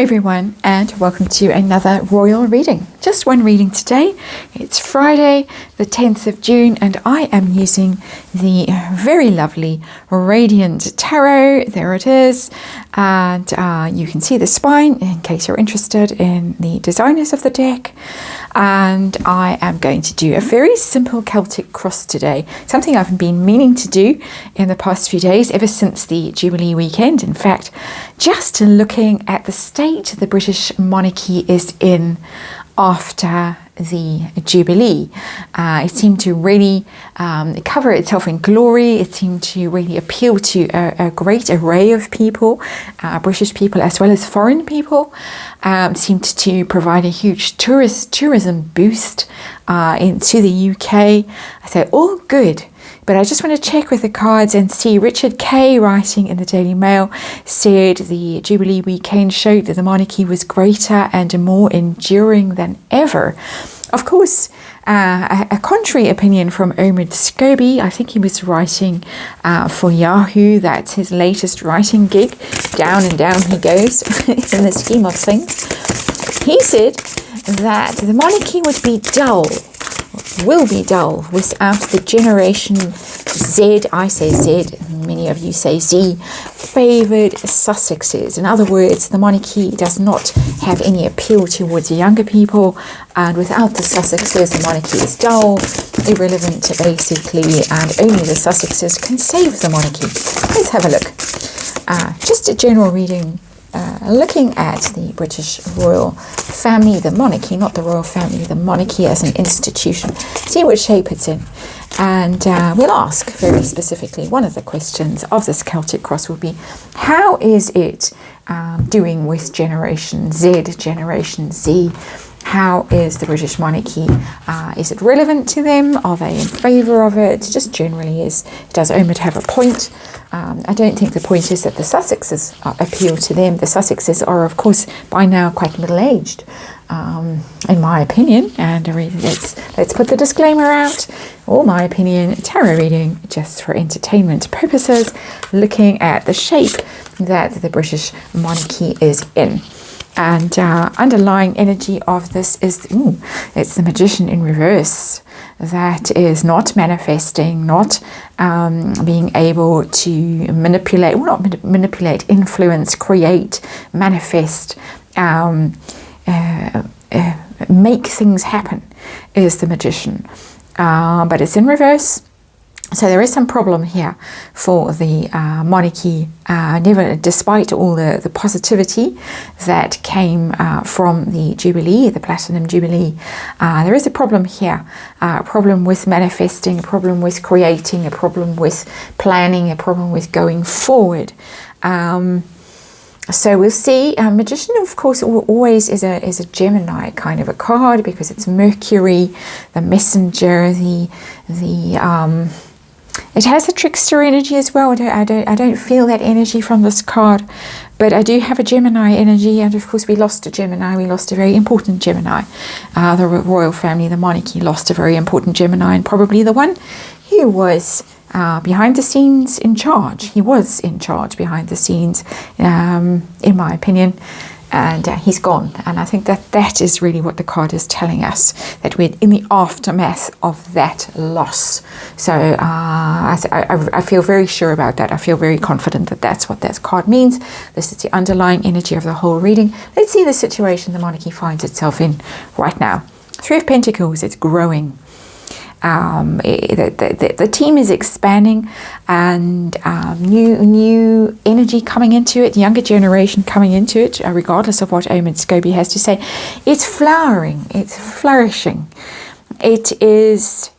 everyone, and welcome to another royal reading. Just one reading today. It's Friday the 10th of June and I am using the very lovely Radiant Tarot. There it is, and you can see the spine in case you're interested in the designers of the deck. And I am going to do a very simple Celtic cross today, something I've been meaning to do in the past few days ever since the Jubilee weekend. In fact, just looking at the state the British monarchy is in after the Jubilee. It seemed to really cover itself in glory. It seemed to really appeal to a great array of people, British people as well as foreign people. Seemed to provide a huge tourism boost into the UK. So all good. But I just want to check with the cards and see. Richard Kay, writing in the Daily Mail, said the Jubilee weekend showed that the monarchy was greater and more enduring than ever. Of course, a contrary opinion from Omid Scobie. I think he was writing for Yahoo. That's his latest writing gig. Down and down he goes in the scheme of things. He said that the monarchy would be dull, will be dull, without the Generation Z, I say Z, many of you say Z, favoured Sussexes. In other words, the monarchy does not have any appeal towards younger people, and without the Sussexes, the monarchy is dull, irrelevant basically, and only the Sussexes can save the monarchy. Let's have a look. Just a general reading. Looking at the British royal family, the monarchy, not the royal family, the monarchy as an institution, see what shape it's in. And we'll ask very specifically, one of the questions of this Celtic cross will be, how is it doing with Generation Z, Generation Z? How is the British monarchy? Is it relevant to them? Are they in favour of it? Just generally, does Omid have a point? I don't think the point is that the Sussexes appeal to them. The Sussexes are, of course, by now quite middle-aged, in my opinion. And let's put the disclaimer out. All my opinion, tarot reading, just for entertainment purposes, looking at the shape that the British monarchy is in. And underlying energy of this is, it's the Magician in reverse. That is not manifesting, not being able to manipulate, well, not manipulate, influence, create, manifest, make things happen, is the Magician. But it's in reverse. So there is some problem here for the monarchy, despite all the positivity that came from the Jubilee, the Platinum Jubilee. There is a problem here, a problem with manifesting, a problem with creating, a problem with planning, a problem with going forward. So we'll see. Magician, of course, always is a Gemini kind of a card, because it's Mercury, the messenger, it has a trickster energy as well. I don't feel that energy from this card, but I do have a Gemini energy, and of course we lost a Gemini. We lost a very important Gemini. The royal family, the monarchy, lost a very important Gemini, and probably the one who was behind the scenes in charge. He was in charge behind the scenes, in my opinion. And he's gone, and I think that is really what the card is telling us, that we're in the aftermath of that loss. So I feel very sure about that. I feel very confident that that's what that card means. This is the underlying energy of the whole reading. Let's see the situation the monarchy finds itself in right now. Three of Pentacles, it's growing. The team is expanding, and new energy coming into it, younger generation coming into it, regardless of what Omid Scobie has to say. It's flowering, it's flourishing. It is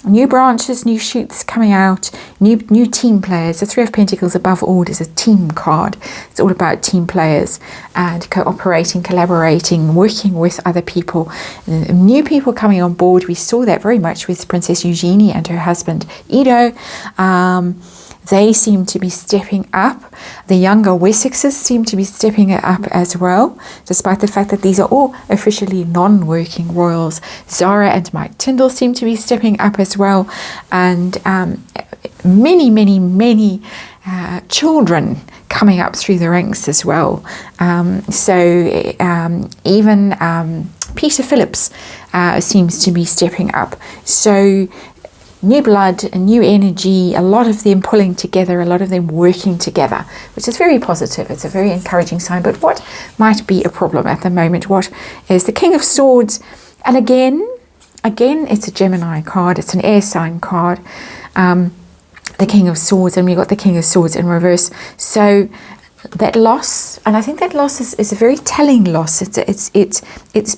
new branches, new shoots coming out, new team players. The Three of Pentacles, above all, is a team card. It's all about team players and cooperating, collaborating, working with other people. New people coming on board. We saw that very much with Princess Eugenie and her husband Edo. They seem to be stepping up. The younger Wessexes seem to be stepping up as well, despite the fact that these are all officially non-working royals. Zara and Mike Tyndall seem to be stepping up as well. And many children coming up through the ranks as well. Even Peter Phillips seems to be stepping up. So new blood and new energy, a lot of them pulling together, a lot of them working together, which is very positive. It's a very encouraging sign. But what might be a problem at the moment? What is the King of Swords? And again, it's a Gemini card. It's an air sign card. The King of Swords, and we got the King of Swords in reverse. So that loss, and I think that loss is a very telling loss. It's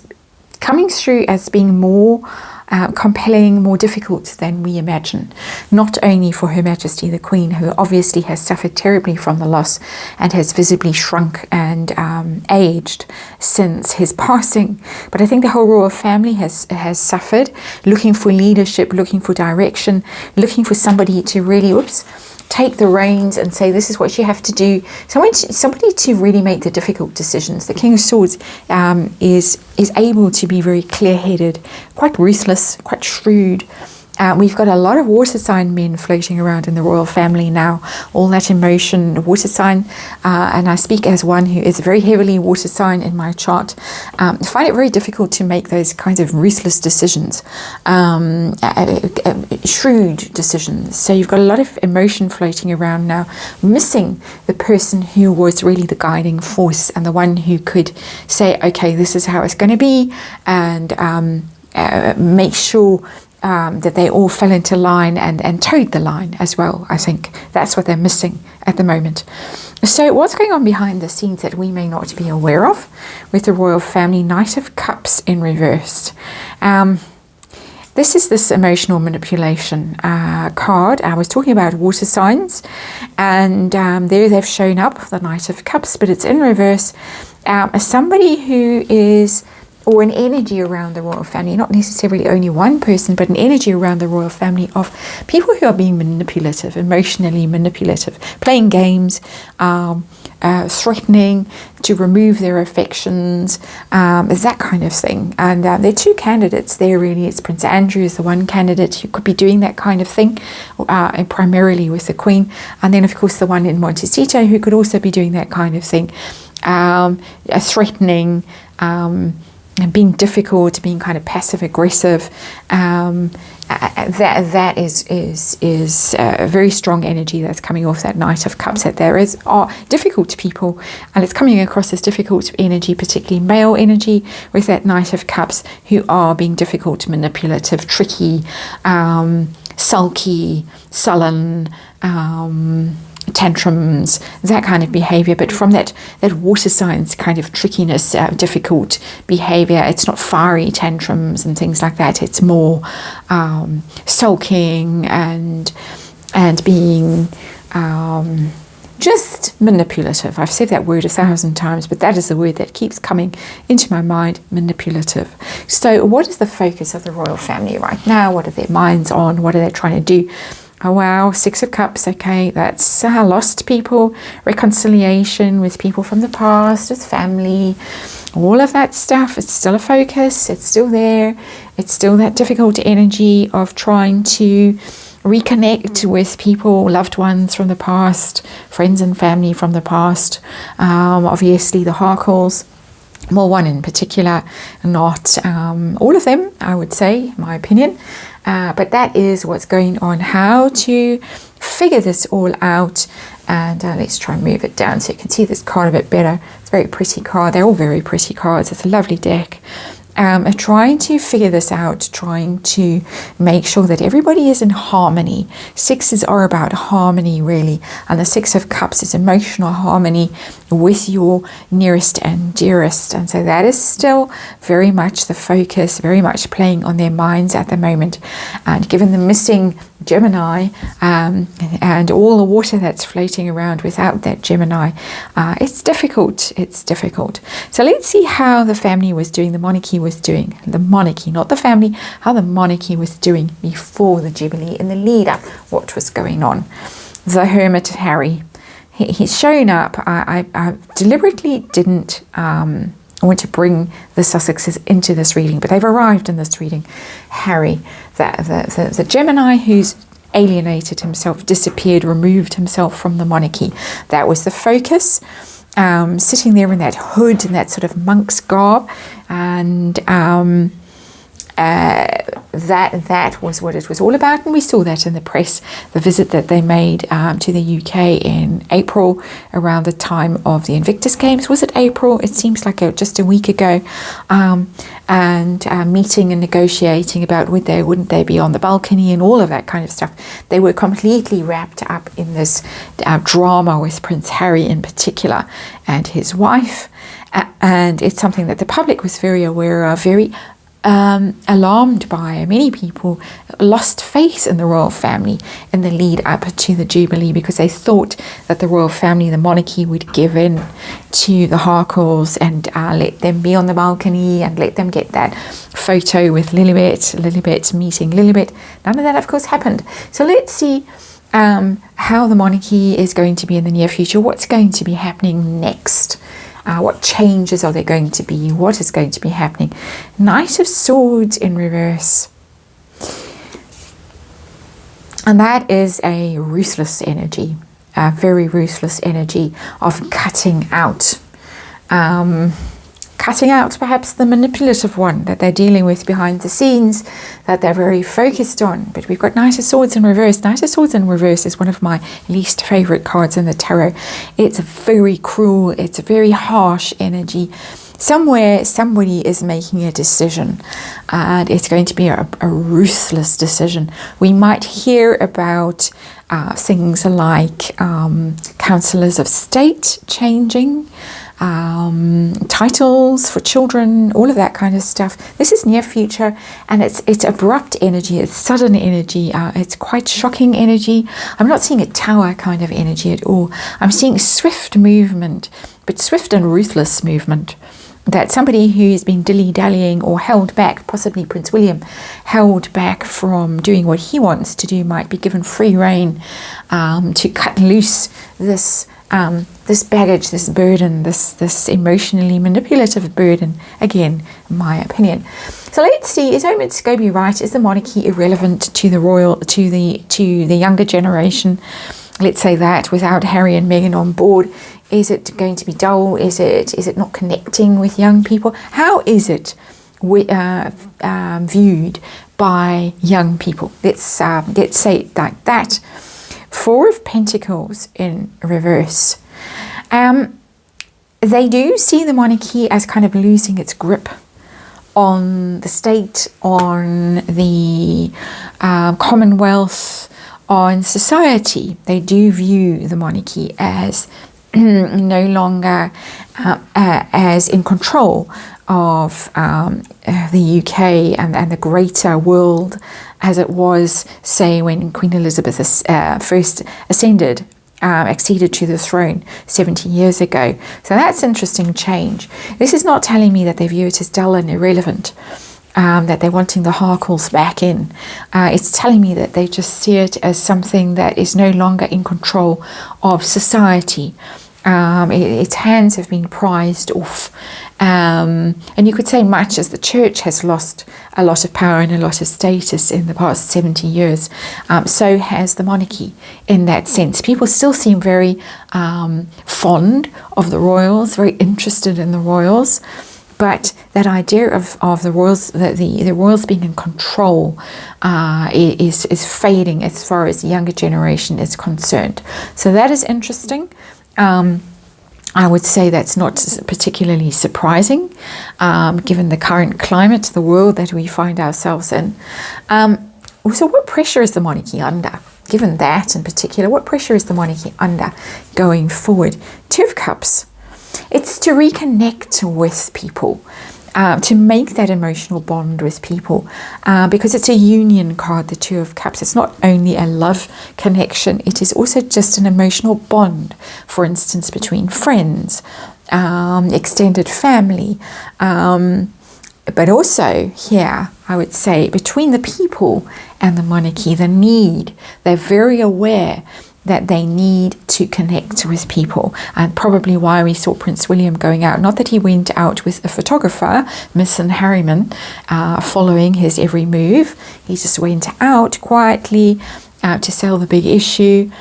coming through as being more compelling, more difficult than we imagine. Not only for Her Majesty the Queen, who obviously has suffered terribly from the loss and has visibly shrunk and aged since his passing, but I think the whole royal family has suffered, looking for leadership, looking for direction, looking for somebody to really, take the reins and say, this is what you have to do. Somebody to really make the difficult decisions. The King of Swords is able to be very clear-headed, quite ruthless, quite shrewd. We've got a lot of water sign men floating around in the royal family now, all that emotion, water sign, and I speak as one who is very heavily water sign in my chart. I find it very difficult to make those kinds of ruthless decisions, shrewd decisions. So you've got a lot of emotion floating around now, missing the person who was really the guiding force and the one who could say, okay, this is how it's going to be, and make sure that they all fell into line and towed the line as well. I think that's what they're missing at the moment. So what's going on behind the scenes that we may not be aware of with the royal family? Knight of Cups in reversed. This is this emotional manipulation card. I was talking about water signs, and there they've shown up, the Knight of Cups, but it's in reverse. Somebody who is, or an energy around the royal family, not necessarily only one person, but an energy around the royal family of people who are being manipulative, emotionally manipulative, playing games, threatening to remove their affections, that kind of thing. And there are two candidates there, really. It's Prince Andrew is the one candidate who could be doing that kind of thing, and primarily with the Queen. And then, of course, the one in Montecito who could also be doing that kind of thing, threatening, and being difficult, being kind of passive aggressive. That is a very strong energy that's coming off that Knight of Cups. That there are difficult people, and it's coming across as difficult energy, particularly male energy with that Knight of Cups, who are being difficult, manipulative, tricky, sulky, sullen, tantrums, that kind of behavior. But from that water signs kind of trickiness, difficult behavior, it's not fiery tantrums and things like that. It's more sulking and being just manipulative. I've said that word 1,000 times, but that is the word that keeps coming into my mind, manipulative. So what is the focus of the royal family right now? What are their minds on? What are they trying to do? Oh wow, Six of Cups, okay, that's lost people, reconciliation with people from the past, with family, all of that stuff. It's still a focus, it's still there, it's still that difficult energy of trying to reconnect with people, loved ones from the past, friends and family from the past. Obviously the Harkles, well, one in particular, not all of them, I would say, my opinion. But that is what's going on. How to figure this all out. And let's try and move it down so you can see this card a bit better. It's a very pretty card. They're all very pretty cards. It's a lovely deck. Trying to figure this out, trying to make sure that everybody is in harmony. Sixes are about harmony, really, and the Six of Cups is emotional harmony with your nearest and dearest, and so that is still very much the focus, very much playing on their minds at the moment. And given the missing Gemini and all the water that's floating around without that Gemini, it's difficult. So let's see how the family was doing, the monarchy was doing, the monarchy, not the family, how the monarchy was doing before the Jubilee, in the lead up, what was going on. The Hermit Harry, he's shown up. I deliberately didn't want to bring the Sussexes into this reading, but they've arrived in this reading. Harry, the Gemini who's alienated himself, disappeared, removed himself from the monarchy. That was the focus. Sitting there in that hood, in that sort of monk's garb, and that was what it was all about. And we saw that in the press, the visit that they made to the UK in April, around the time of the Invictus Games. Was it April? It seems like just a week ago. And meeting and negotiating about wouldn't they be on the balcony and all of that kind of stuff. They were completely wrapped up in this drama with Prince Harry in particular and his wife. And it's something that the public was very aware of, very alarmed by. Many people lost faith in the royal family in the lead up to the Jubilee, because they thought that the royal family, the monarchy, would give in to the Harkles and let them be on the balcony and let them get that photo with Lilibet meeting Lilibet. None of that, of course, happened. So let's see how the monarchy is going to be in the near future. What's going to be happening next? What changes are there going to be? What is going to be happening? Knight of Swords in reverse. And that is a ruthless energy, a very ruthless energy of cutting out. Cutting out perhaps the manipulative one that they're dealing with behind the scenes, that they're very focused on. But we've got Knight of Swords in reverse. Knight of Swords in reverse is one of my least favourite cards in the tarot. It's very cruel, it's a very harsh energy. Somewhere somebody is making a decision, and it's going to be a ruthless decision. We might hear about things like councillors of state changing, titles for children, all of that kind of stuff. This is near future, and it's abrupt energy, it's sudden energy, it's quite shocking energy. I'm not seeing a tower kind of energy at all. I'm seeing swift movement, but swift and ruthless movement. That somebody who's been dilly-dallying or held back, possibly Prince William, held back from doing what he wants to do, might be given free rein to cut loose this baggage, this burden, this emotionally manipulative burden. Again, my opinion. So let's see: is Omid Scobie right? Is the monarchy irrelevant to the younger generation? Let's say that, without Harry and Meghan on board. Is it going to be dull? Is it not connecting with young people? How is it viewed by young people? Let's say it like that. Four of Pentacles in reverse. They do see the monarchy as kind of losing its grip on the state, on the Commonwealth, on society. They do view the monarchy as no longer as in control of the UK and the greater world as it was, say, when Queen Elizabeth first acceded to the throne 70 years ago. So that's interesting change. This is not telling me that they view it as dull and irrelevant, that they're wanting the Harkles back in. It's telling me that they just see it as something that is no longer in control of society. Its hands have been prized off, and you could say, much as the church has lost a lot of power and a lot of status in the past 70 years, so has the monarchy in that sense. People still seem very fond of the royals, very interested in the royals, but that idea of the royals, the royals being in control, is fading as far as the younger generation is concerned. So that is interesting. I would say that's not particularly surprising, given the current climate, the world that we find ourselves in. So what pressure is the monarchy under? Given that in particular, what pressure is the monarchy under going forward? Two of Cups. It's to reconnect with people, to make that emotional bond with people, because it's a union card, the Two of Cups. It's not only a love connection, it is also just an emotional bond, for instance, between friends, extended family, but also here, I would say, between the people and the monarchy, the need. They're very aware that they need to connect with people, and probably why we saw Prince William going out. Not that he went out with a photographer, Miss and Harriman, following his every move. He just went out quietly to sell the big issue,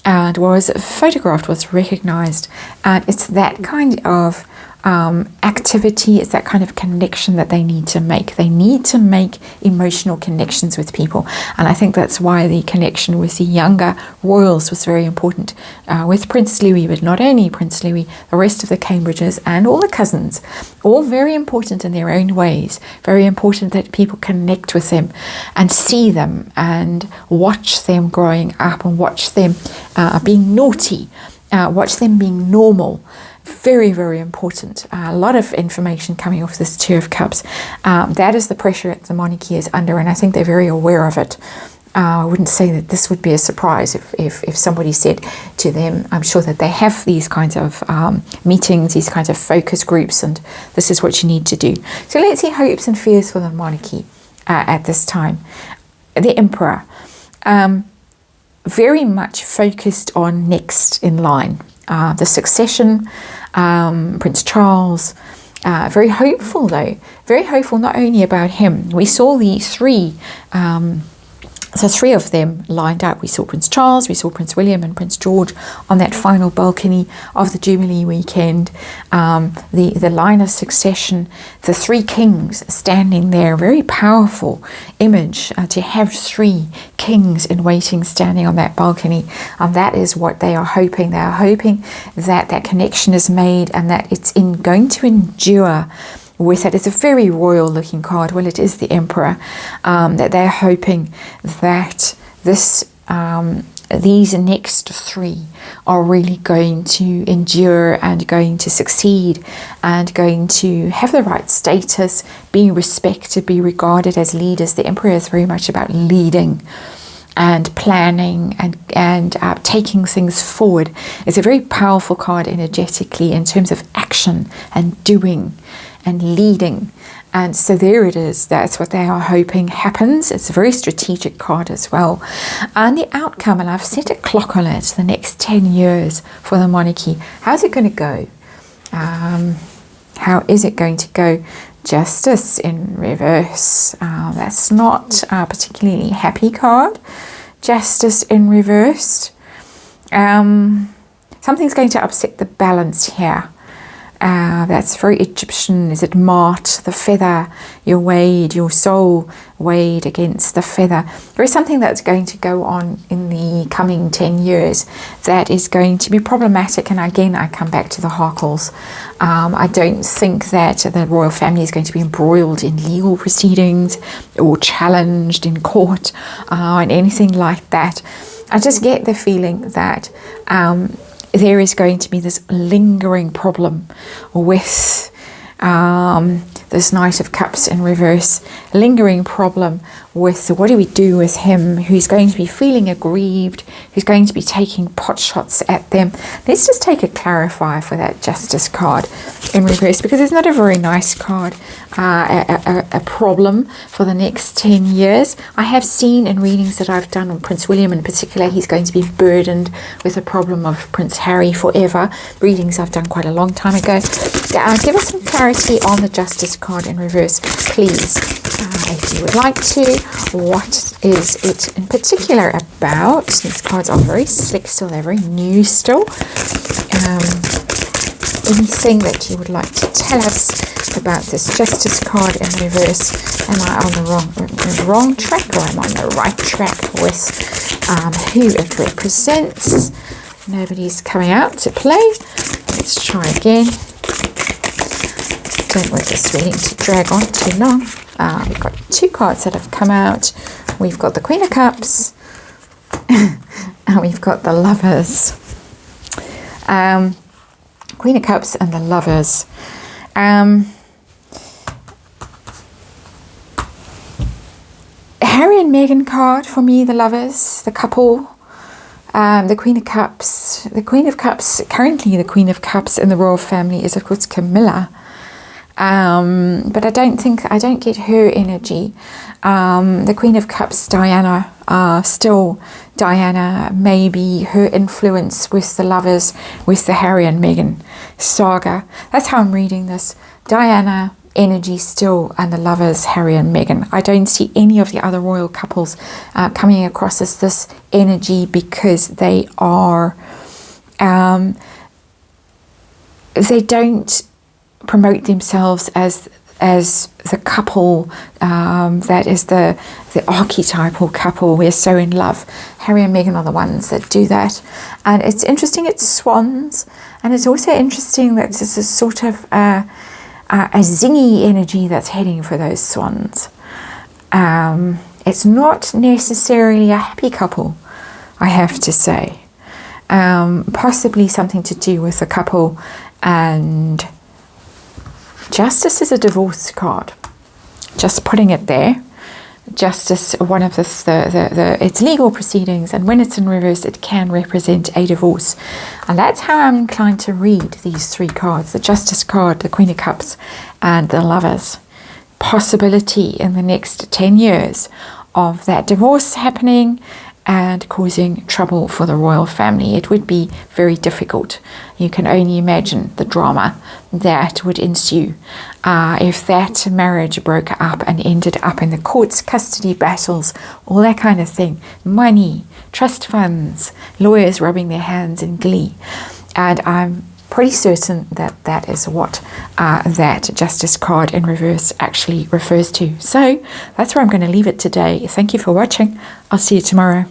and was photographed, was recognized. And it's that kind of activity, it's that kind of connection that they need to make. They need to make emotional connections with people, and I think that's why the connection with the younger royals was very important, with Prince Louis, but not only Prince Louis, the rest of the Cambridges and all the cousins, all very important in their own ways. Very important that people connect with them and see them and watch them growing up and watch them being naughty, watch them being normal. Very, very important. A lot of information coming off this Two of Cups. That is the pressure that the monarchy is under, and I think they're very aware of it. I wouldn't say that this would be a surprise if somebody said to them, I'm sure that they have these kinds of meetings, these kinds of focus groups, and this is what you need to do. So let's see hopes and fears for the monarchy at this time. The Emperor, very much focused on next in line. The succession, Prince Charles, very hopeful though, very hopeful not only about him. We saw the three of them lined up. We saw Prince Charles, we saw Prince William and Prince George on that final balcony of the Jubilee weekend. The line of succession, the three kings standing there, very powerful image to have three kings in waiting standing on that balcony. That is what they are hoping. They are hoping that that connection is made and that it's going to endure with it. It's a very royal looking card. Well, it is the Emperor, that they're hoping that these next three are really going to endure and going to succeed and going to have the right status, be respected, be regarded as leaders. The Emperor is very much about leading and planning and taking things forward. It's a very powerful card energetically in terms of action and doing and leading. And so there it is. That's what they are hoping happens. It's a very strategic card as well. And the outcome, and I've set a clock on it, the next 10 years for the monarchy. How's it going to go? How is it going to go? Justice in reverse. That's not a particularly happy card. Justice in reverse. Something's going to upset the balance here. That's very Egyptian. Is it Mart, the feather, your weighed, your soul weighed against the feather? There is something that's going to go on in the coming 10 years that is going to be problematic. And again, I come back to the Harkles. I don't think that the royal family is going to be embroiled in legal proceedings or challenged in court and anything like that. I just get the feeling that there is going to be this lingering problem with this Knight of Cups in reverse, lingering problem with what do we do with him, who's going to be feeling aggrieved, who's going to be taking pot shots at them. Let's just take a clarifier for that Justice card in reverse, because it's not a very nice card, a problem for the next 10 years. I have seen in readings that I've done on Prince William in particular, he's going to be burdened with the problem of Prince Harry forever. Readings I've done quite a long time ago. Give us some clarity on the Justice card in reverse, please, if you would like to. What is it in particular about? These cards are very slick still, they're very new still. Anything that you would like to tell us about this Justice card in reverse? Am I on the wrong track, or am I on the right track with who it represents? Nobody's coming out to play. Let's try again. Don't want this reading to drag on too long. We've got two cards that have come out. We've got the Queen of Cups and we've got the Lovers. Queen of Cups and the Lovers. Harry and Meghan card for me, the Lovers, the couple. The Queen of Cups. The Queen of Cups, currently the Queen of Cups in the royal family is of course Camilla. But I don't get her energy. The Queen of Cups, Diana, still Diana, maybe her influence with the Lovers, with the Harry and Meghan saga. That's how I'm reading this. Diana energy still, and the Lovers, Harry and Meghan. I don't see any of the other royal couples coming across as this energy, because they are, they don't promote themselves as the couple that is the archetypal couple. We're so in love. Harry and Meghan are the ones that do that. And it's interesting, it's swans, and it's also interesting that there's a sort of a zingy energy that's heading for those swans. It's not necessarily a happy couple, I have to say. Possibly something to do with the couple. And Justice is a divorce card. Just putting it there. Justice, one of it's legal proceedings, and when it's in reverse, it can represent a divorce. And that's how I'm inclined to read these three cards: the Justice card, the Queen of Cups, and the Lovers. Possibility in the next 10 years of that divorce happening and causing trouble for the royal family. It would be very difficult. You can only imagine the drama that would ensue if that marriage broke up and ended up in the courts, custody battles, all that kind of thing. Money, trust funds, lawyers rubbing their hands in glee. And I'm pretty certain that that is what that Justice card in reverse actually refers to. So that's where I'm going to leave it today. Thank you for watching. I'll see you tomorrow.